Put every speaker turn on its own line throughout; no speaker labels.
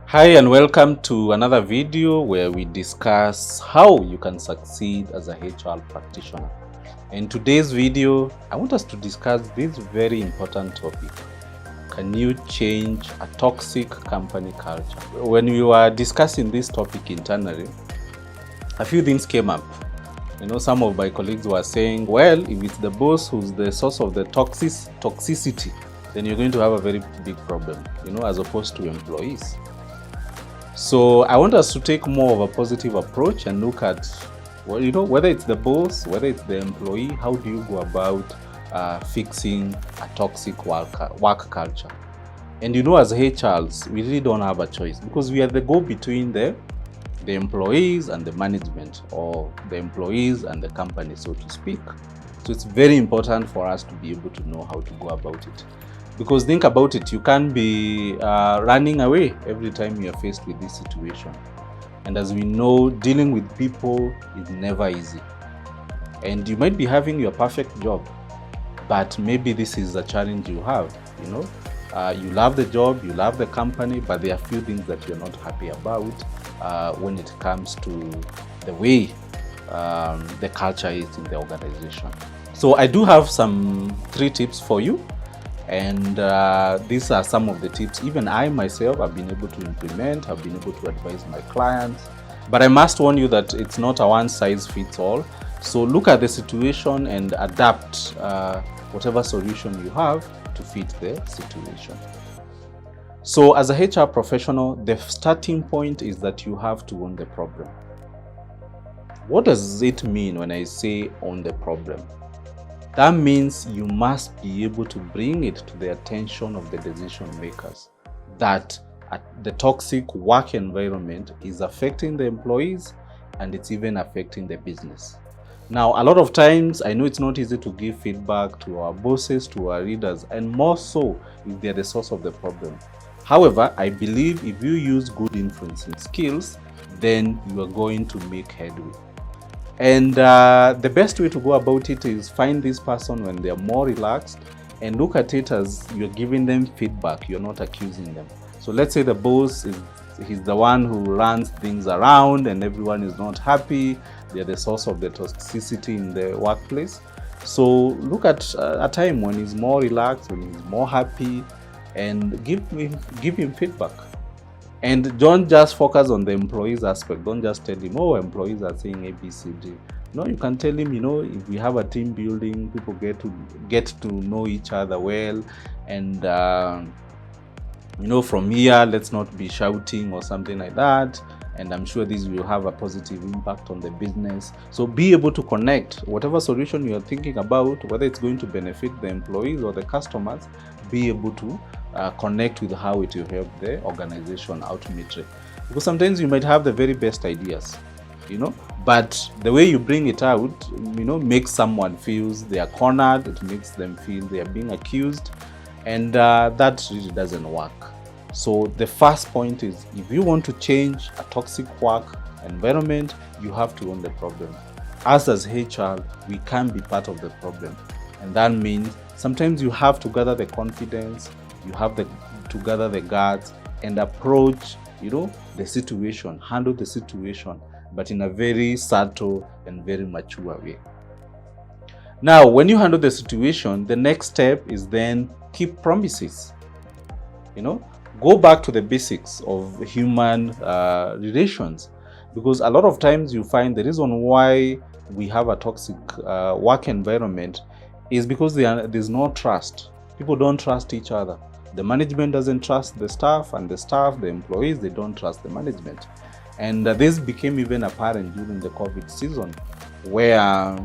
Hi and welcome to another video where we discuss how you can succeed as a HR practitioner. In today's video, I want us to discuss this very important topic. Can you change a toxic company culture? When we were discussing this topic internally, a few things came up. Some of my colleagues were saying, well, if it's the boss who's the source of the toxicity, then you're going to have a very big problem, as opposed to employees. So I want us to take more of a positive approach and look at, whether it's the boss, whether it's the employee, how do you go about fixing a toxic work culture? And as HRs, we really don't have a choice because we are the go-between the employees and the management, or the employees and the company, so to speak. So it's very important for us to be able to know how to go about it. Because think about it, you can't be running away every time you're faced with this situation. And as we know, dealing with people is never easy. And you might be having your perfect job, but maybe this is a challenge you have. You love the job, you love the company, but there are a few things that you're not happy about when it comes to the way the culture is in the organization. So I do have 3 tips for you. And these are some of the tips even I myself have been able to implement, have been able to advise my clients. But I must warn you that it's not a one-size-fits-all. So look at the situation and adapt whatever solution you have to fit the situation. So as a HR professional, the starting point is that you have to own the problem. What does it mean when I say own the problem? That means you must be able to bring it to the attention of the decision makers that the toxic work environment is affecting the employees and it's even affecting the business. Now, a lot of times, I know it's not easy to give feedback to our bosses, to our leaders, and more so if they're the source of the problem. However, I believe if you use good influencing skills, then you are going to make headway. And the best way to go about it is find this person when they're more relaxed and look at it as you're giving them feedback, you're not accusing them. So let's say the boss he's the one who runs things around and everyone is not happy, they're the source of the toxicity in the workplace. So look at a time when he's more relaxed, when he's more happy, and give him feedback. And don't just focus on the employees aspect. Don't just tell him, oh, employees are saying A, B, C, D. No, you can tell him, if we have a team building, people get to know each other well. And, from here, let's not be shouting or something like that. And I'm sure this will have a positive impact on the business. So be able to connect whatever solution you're thinking about, whether it's going to benefit the employees or the customers, be able to connect with how it will help the organization ultimately. Because sometimes you might have the very best ideas, but the way you bring it out, makes someone feels they are cornered. It makes them feel they are being accused, and that really doesn't work. So the first point is, if you want to change a toxic work environment, you have to own the problem. Us as HR, we can be part of the problem, and that means sometimes you have to gather the confidence, you have to gather the guts and approach, the situation, handle the situation, but in a very subtle and very mature way. Now, when you handle the situation, the next step is then keep promises. Go back to the basics of human relations, because a lot of times you find the reason why we have a toxic work environment is because there's no trust. People don't trust each other. The management doesn't trust the staff, and the staff, the employees, they don't trust the management. And this became even apparent during the COVID season, where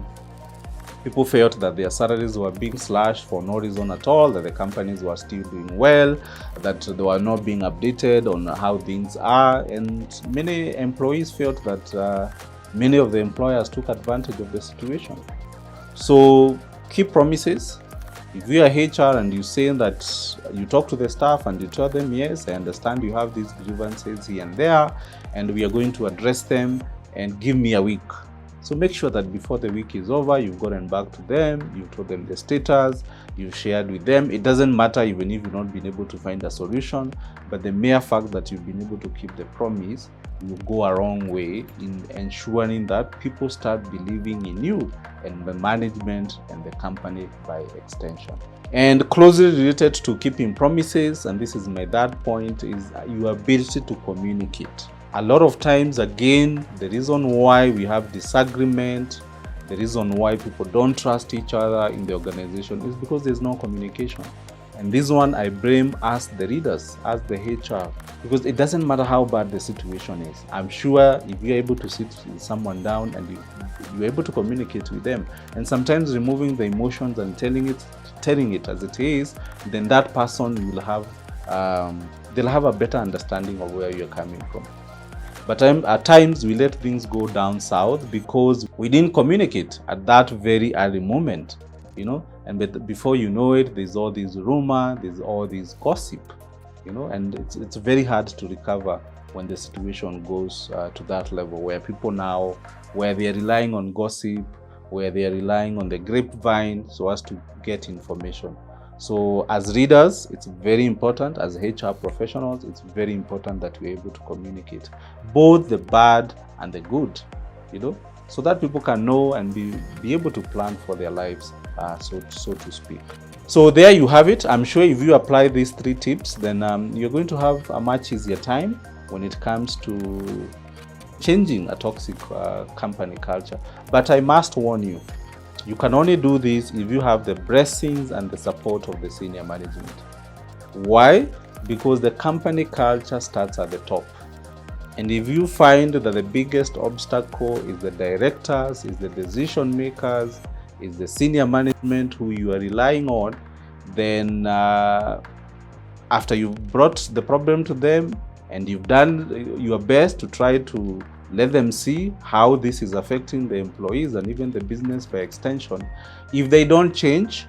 people felt that their salaries were being slashed for no reason at all, that the companies were still doing well, that they were not being updated on how things are. And many employees felt that many of the employers took advantage of the situation. So keep promises. If you are HR and you say that you talk to the staff and you tell them, yes, I understand you have these grievances here and there, and we are going to address them, and give me a week. So make sure that before the week is over, you've gotten back to them, you've told them the status, you've shared with them. It doesn't matter even if you've not been able to find a solution, but the mere fact that you've been able to keep the promise will go a long way in ensuring that people start believing in you and the management and the company by extension. And closely related to keeping promises, and this is my third point, is your ability to communicate. A lot of times, again, the reason why we have disagreement, the reason why people don't trust each other in the organization is because there's no communication. And this one I blame as the leaders, as the HR, because it doesn't matter how bad the situation is. I'm sure if you're able to sit someone down and you're able to communicate with them, and sometimes removing the emotions and telling it as it is, then that person will have they'll have a better understanding of where you're coming from. But at times we let things go down south because we didn't communicate at that very early moment, and before you know it, there's all this rumor, there's all this gossip, and it's very hard to recover when the situation goes to that level where people now, where they're relying on gossip, where they're relying on the grapevine so as to get information. So as readers, it's very important, as HR professionals, it's very important that we're able to communicate both the bad and the good, so that people can know and be able to plan for their lives, so to speak. So there you have it. I'm sure if you apply these 3 tips, then you're going to have a much easier time when it comes to changing a toxic company culture. But I must warn you, you can only do this if you have the blessings and the support of the senior management. Why? Because the company culture starts at the top. And if you find that the biggest obstacle is the directors, is the decision makers, is the senior management who you are relying on, then after you've brought the problem to them and you've done your best to try to let them see how this is affecting the employees and even the business by extension, if they don't change,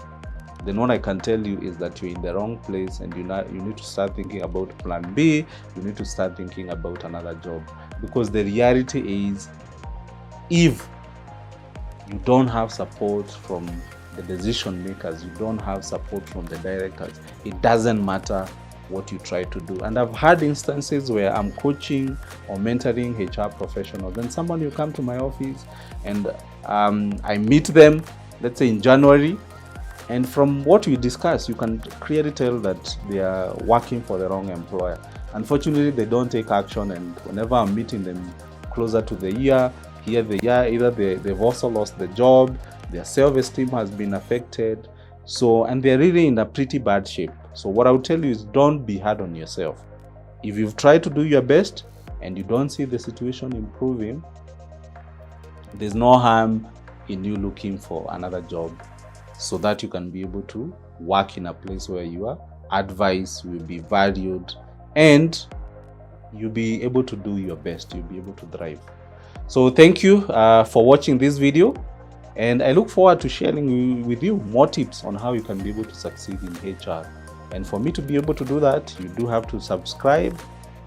then what I can tell you is that you're in the wrong place, and you need to start thinking about plan B. You need to start thinking about another job, because the reality is, if you don't have support from the decision makers, you don't have support from the directors, it doesn't matter what you try to do. And I've had instances where I'm coaching or mentoring HR professionals, and someone will come to my office and I meet them, let's say in January, and from what we discuss, you can clearly tell that they are working for the wrong employer. Unfortunately, they don't take action, and whenever I'm meeting them closer to the year, either they've also lost the job, their self-esteem has been affected, and they're really in a pretty bad shape. So what I would tell you is, don't be hard on yourself. If you've tried to do your best and you don't see the situation improving, there's no harm in you looking for another job, so that you can be able to work in a place where your advice will be valued and you'll be able to do your best, you'll be able to thrive. So thank you for watching this video, and I look forward to sharing with you more tips on how you can be able to succeed in HR. And for me to be able to do that, you do have to subscribe,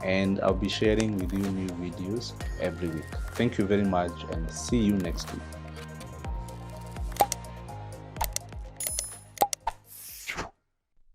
and I'll be sharing with you new videos every week. Thank you very much, and see you next week.